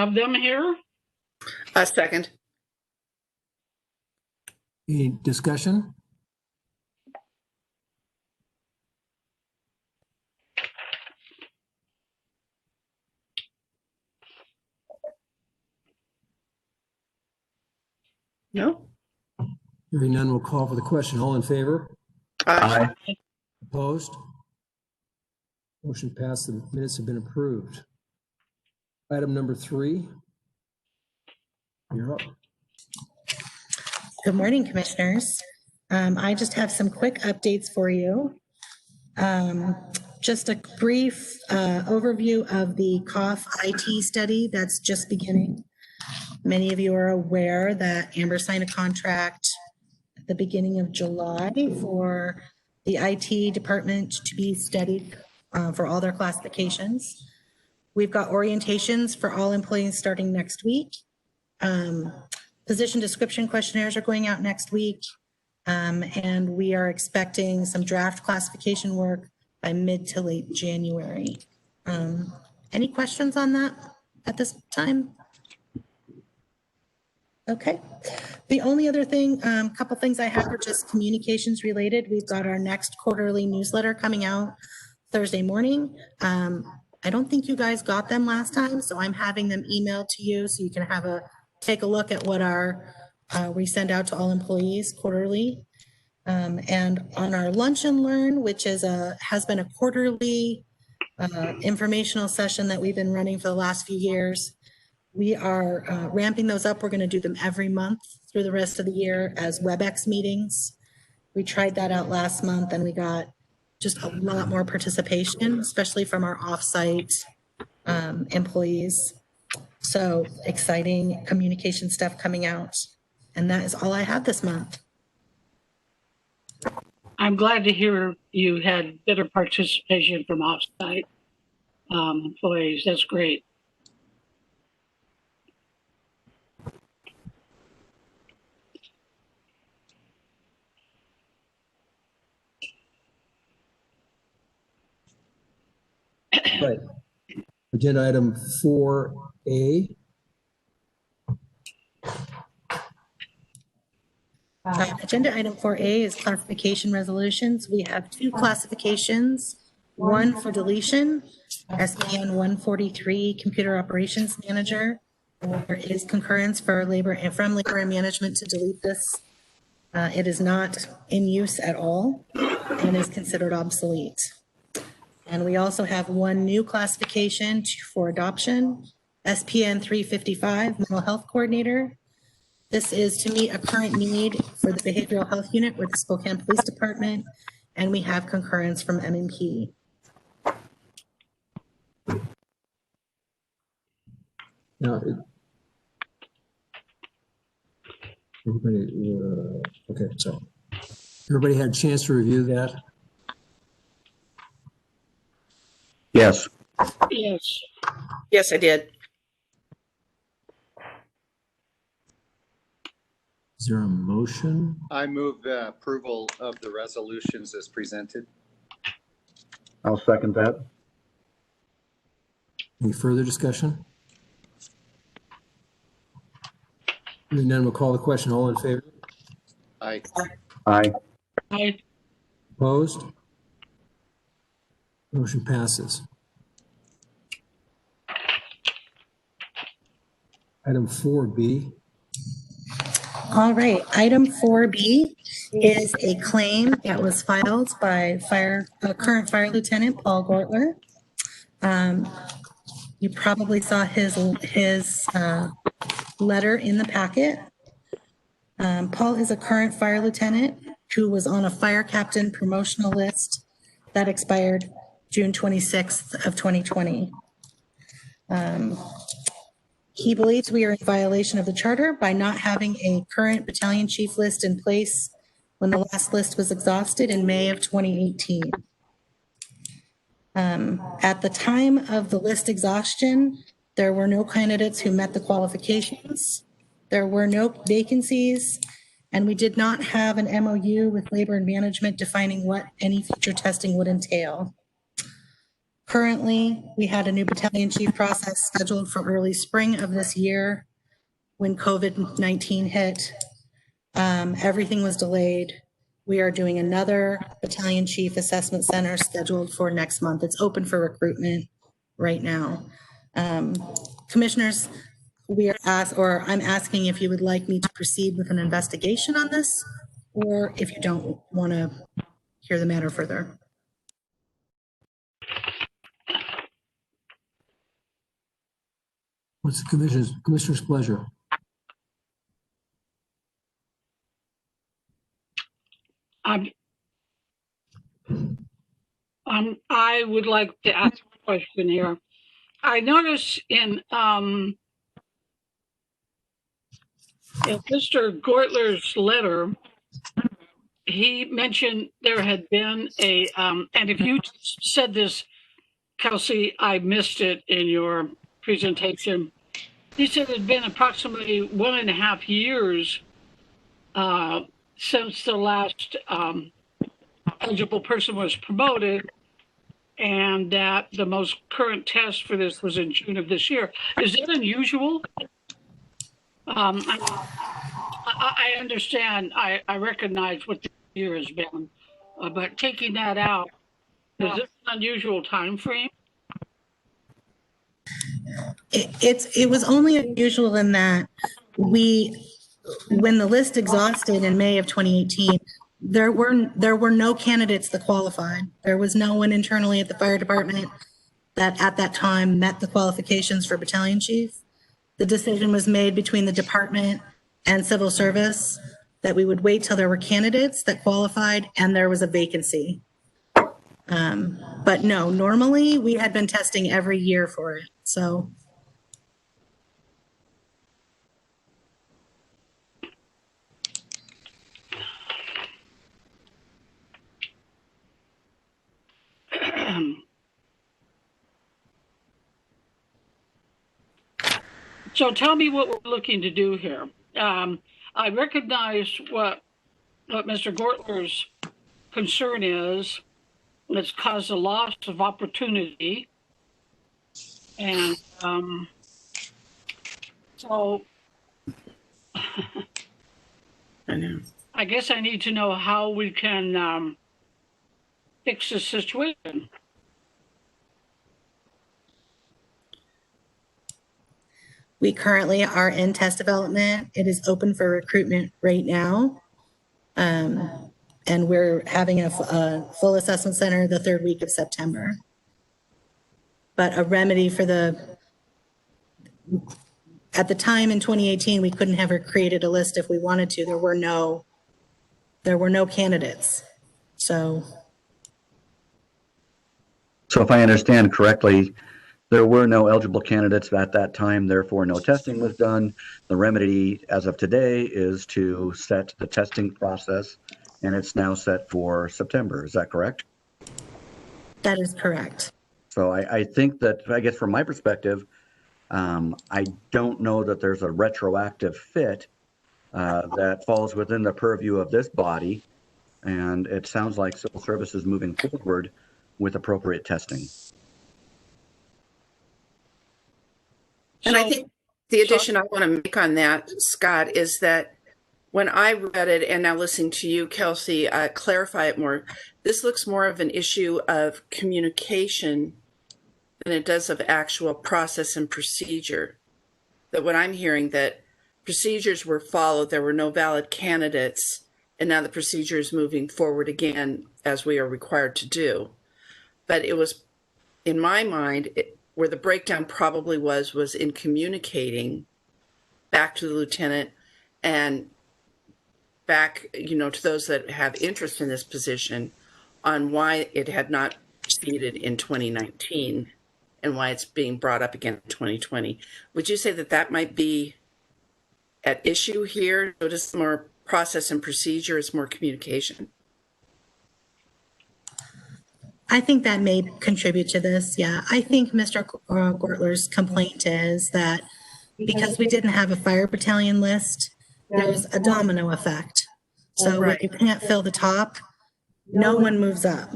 have them here. A second. Any discussion? No? Hearing none, we'll call for the question. All in favor? Aye. Opposed? Motion passed. The minutes have been approved. Item number 3. You're up. Good morning, commissioners. I just have some quick updates for you. Just a brief overview of the COF IT study that's just beginning. Many of you are aware that Amber signed a contract at the beginning of July for the IT department to be studied for all their classifications. We've got orientations for all employees starting next week. Position description questionnaires are going out next week. And we are expecting some draft classification work by mid to late January. Any questions on that at this time? Okay. The only other thing, couple things I have are just communications related. We've got our next quarterly newsletter coming out Thursday morning. I don't think you guys got them last time, so I'm having them emailed to you so you can take a look at what we send out to all employees quarterly. And on our Lunch and Learn, which has been a quarterly informational session that we've been running for the last few years, we are ramping those up. We're going to do them every month through the rest of the year as WebEx meetings. We tried that out last month and we got just a lot more participation, especially from our offsite employees. So exciting communication stuff coming out. And that is all I have this month. I'm glad to hear you had better participation from offsite employees. That's great. Right. Agenda item 4A. Agenda item 4A is classification resolutions. We have 2 classifications, one for deletion, SPN 143, Computer Operations Manager. There is concurrence for from Labor and Management to delete this. It is not in use at all and is considered obsolete. And we also have one new classification for adoption, SPN 355, Mental Health Coordinator. This is to meet a current need for the Behavioral Health Unit with the Spokane Police Department, and we have concurrence from M&P. Now, okay, so everybody had a chance to review that? Yes. Yes. Yes, I did. Is there a motion? I move the approval of the resolutions as presented. I'll second that. Any further discussion? Hearing none, we'll call the question. All in favor? Aye. Aye. I Opposed? Motion passes. Item 4B. All right, item 4B is a claim that was filed by current Fire Lieutenant Paul Gortler. You probably saw his letter in the packet. Paul is a current fire lieutenant who was on a fire captain promotional list that expired June 26th of 2020. He believes we are in violation of the charter by not having a current battalion chief list in place when the last list was exhausted in May of 2018. At the time of the list exhaustion, there were no candidates who met the qualifications. There were no vacancies, and we did not have an MOU with Labor and Management defining what any future testing would entail. Currently, we had a new battalion chief process scheduled for early spring of this year when COVID-19 hit. Everything was delayed. We are doing another battalion chief assessment center scheduled for next month. It's open for recruitment right now. Commissioners, I'm asking if you would like me to proceed with an investigation on this, or if you don't want to hear the matter further. What's the commissioner's pleasure? I would like to ask a question here. I noticed in Mr. Gortler's letter, he mentioned there had been a, and if you said this, Kelsey, I missed it in your presentation. He said it had been approximately 1.5 years since the last eligible person was promoted, and that the most current test for this was in June of this year. Is that unusual? I understand, I recognize what the year has been, but taking that out, is this an unusual time frame? It was only unusual in that when the list exhausted in May of 2018, there were no candidates that qualified. There was no one internally at the fire department that at that time met the qualifications for battalion chief. The decision was made between the department and civil service that we would wait till there were candidates that qualified and there was a vacancy. But no, normally we had been testing every year for it, so. So tell me what we're looking to do here. I recognize what Mr. Gortler's concern is. It's caused a loss of opportunity. And so I know. I guess I need to know how we can fix this situation. We currently are in test development. It is open for recruitment right now. And we're having a full assessment center the 3rd week of September. But a remedy for at the time in 2018, we couldn't have created a list if we wanted to. There were no candidates. So if I understand correctly, there were no eligible candidates at that time, therefore no testing was done. The remedy as of today is to set the testing process, and it's now set for September. Is that correct? that is correct. So I think that, I guess from my perspective, I don't know that there's a retroactive fit that falls within the purview of this body. And it sounds like civil service is moving forward with appropriate testing. And I think the addition I want to make on that, Scott, is that when I read it and now listening to you, Kelsey, clarify it more, this looks more of an issue of communication than it does of actual process and procedure. That what I'm hearing, that procedures were followed, there were no valid candidates, and now the procedure is moving forward again as we are required to do. But it was, in my mind, where the breakdown probably was in communicating back to the lieutenant and back, to those that have interest in this position on why it had not proceeded in 2019 and why it's being brought up again in 2020. Would you say that that might be at issue here? So it's more process and procedure, it's more communication? I think that may contribute to this. Yeah, I think Mr. Gortler's complaint is that because we didn't have a fire battalion list, there's a domino effect. So when you can't fill the top, no one moves up.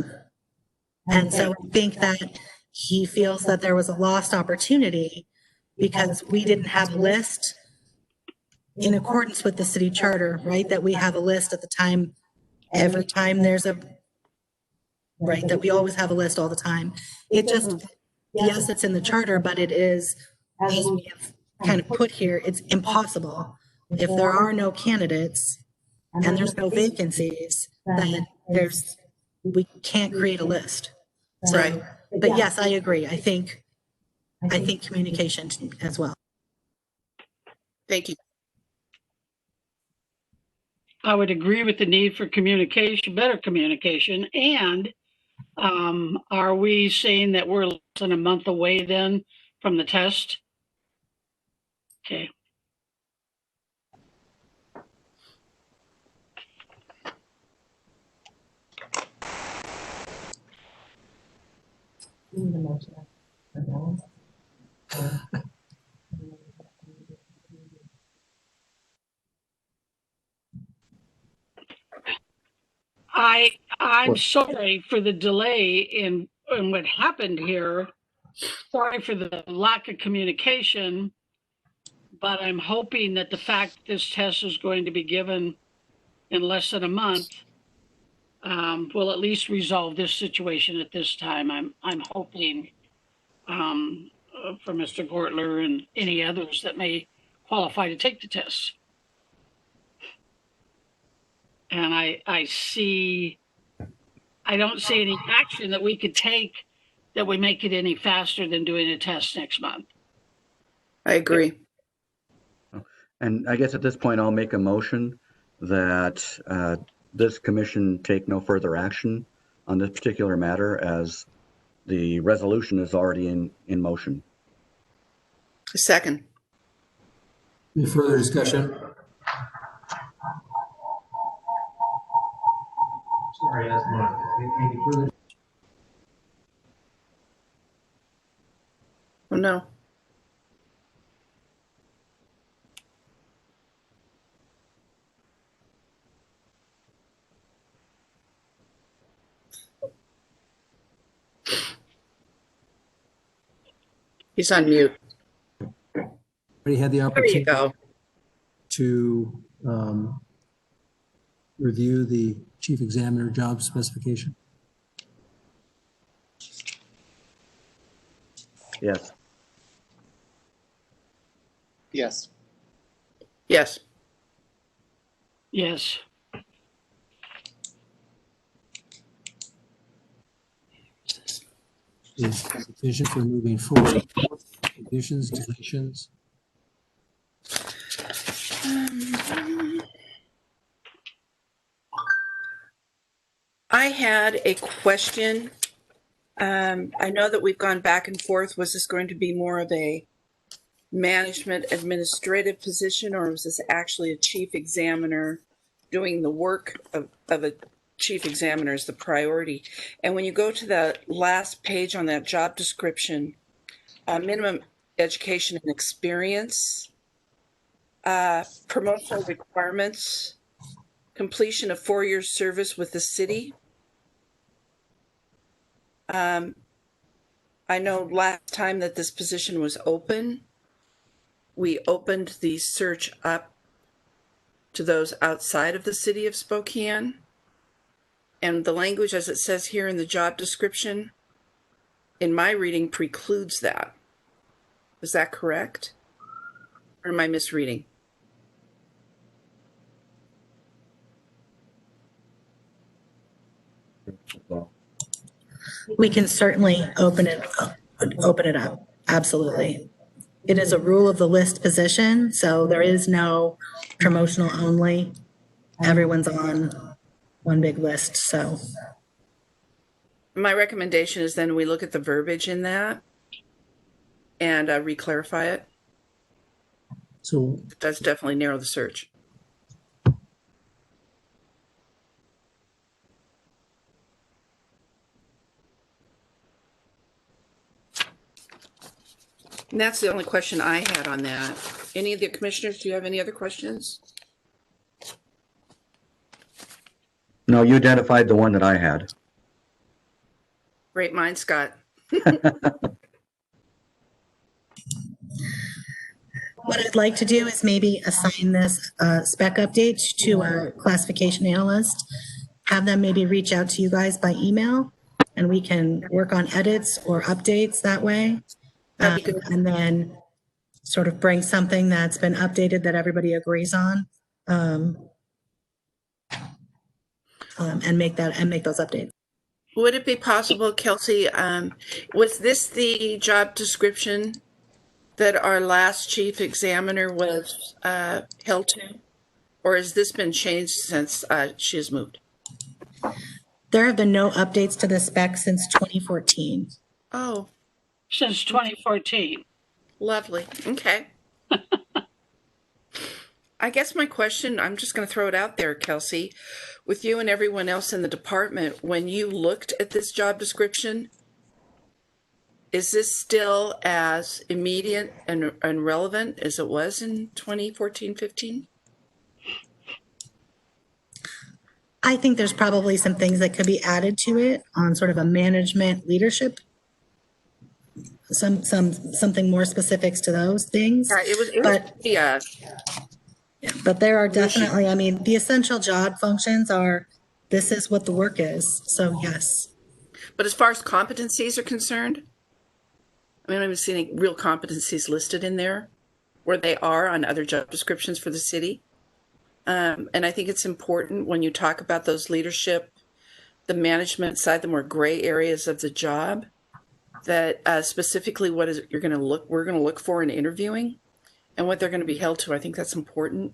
And so I think that he feels that there was a lost opportunity because we didn't have a list in accordance with the city charter, right? That we have a list at the time, every time there's a, right, that we always have a list all the time. It just, yes, it's in the charter, but it is, as we have kind of put here, it's impossible. If there are no candidates and there's no vacancies, then we can't create a list. So, Right. but yes, I agree. I think communication as well. Thank you. I would agree with the need for communication, better communication. And are we saying that we're less than a month away then from the test? Okay. I'm sorry for the delay in what happened here. Sorry for the lack of communication, but I'm hoping that the fact this test is going to be given in less than a month will at least resolve this situation at this time. I'm hoping for Mr. Gortler and any others that may qualify to take the test. And I don't see any action that we could take that would make it any faster than doing a test next month. I agree. And I guess at this point, I'll make a motion that this commission take no further action on this particular matter as the resolution is already in motion. Second. Any further discussion? Sorry, that's mine. Any further? Oh, no. He's on mute. Already had the There opportunity you go. to review the chief examiner job specification. Yes. Yes. Yes. Yes. Is sufficient for moving forward. Additions, deletions. I had a question. I know that we've gone back and forth. Was this going to be more of a management administrative position, or was this actually a chief examiner doing the work of a chief examiner is the priority? And when you go to the last page on that job description, minimum education and experience, promotional requirements, completion of 4 years service with the city. I know last time that this position was open, we opened the search up to those outside of the city of Spokane. And the language, as it says here in the job description, in my reading precludes that. Is that correct? Or am I misreading? We can certainly open it up. Absolutely. It is a rule of the list position, so there is no promotional only. Everyone's on one big list, so. My recommendation is then we look at the verbiage in that and re-clarify it. So It does definitely narrow the search. And that's the only question I had on that. Any of the commissioners, do you have any other questions? No, you identified the one that I had. Great mind, Scott. What I'd like to do is maybe assign this spec update to our classification analyst, have them maybe reach out to you guys by email, and we can work on edits or updates that way. That'd be good. And then sort of bring something that's been updated that everybody agrees on. And make those updates. Would it be possible, Kelsey, was this the job description that our last chief examiner was held to? Or has this been changed since she has moved? There have been no updates to the spec since 2014. Oh, Since 2014. lovely. Okay. I guess my question, I'm just going to throw it out there, Kelsey, with you and everyone else in the department, when you looked at this job description, is this still as immediate and relevant as it was in 2014-15? I think there's probably some things that could be added to it on sort of a management leadership. Something more specifics to those things. Yeah, it was But- yeah. But there are definitely, I mean, the essential job functions are, this is what the work is. So yes. But as far as competencies are concerned, I mean, I haven't seen any real competencies listed in there where they are on other job descriptions for the city. And I think it's important when you talk about those leadership, the management side, the more gray areas of the job, that specifically what is it we're going to look for in interviewing and what they're going to be held to. I think that's important.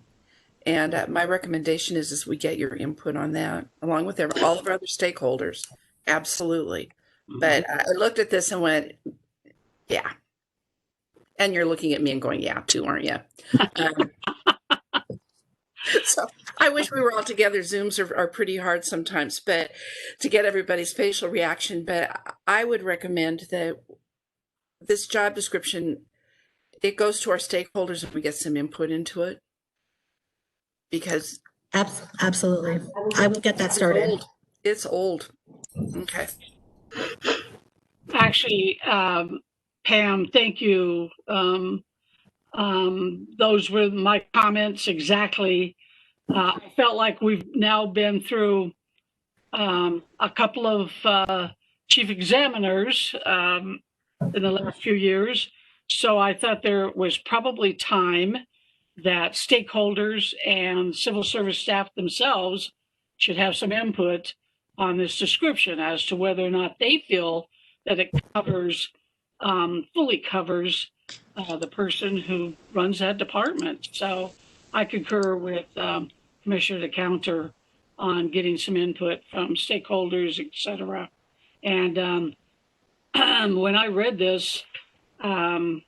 And my recommendation is we get your input on that along with all of our other stakeholders. Absolutely. But I looked at this and went, yeah. And you're looking at me and going, yeah, too, aren't you? So I wish we were all together. Zooms are pretty hard sometimes, but to get everybody's facial reaction. But I would recommend that this job description, it goes to our stakeholders and we get some input into it. Because Absolutely. I will get that started. it's old. Okay. Actually, Pam, thank you. Those were my comments exactly. I felt like we've now been through a couple of chief examiners in the last few years. So I thought there was probably time that stakeholders and civil service staff themselves should have some input on this description as to whether or not they feel that it covers, fully covers the person who runs that department. So I concur with Commissioner DeCounter on getting some input from stakeholders, et cetera. And when I read this, I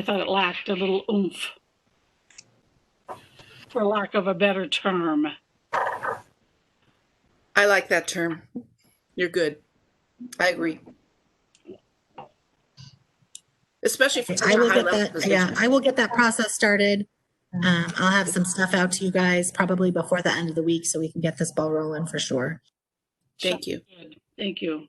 thought it lacked a little oomph, for lack of a better term. I like that term. You're good. I agree. Especially for such I a will high get level that. position. Yeah, I will get that process started. I'll have some stuff out to you guys probably before the end of the week so we can get this ball rolling for sure. Thank you. Good. Thank you.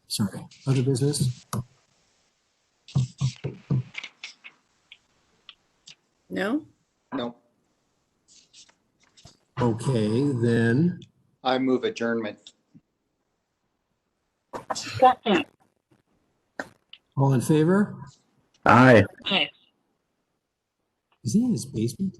Sorry, other business? No? No, Okay, then, I move adjournment. Second. all in favor? Aye. Okay. Is he in his basement?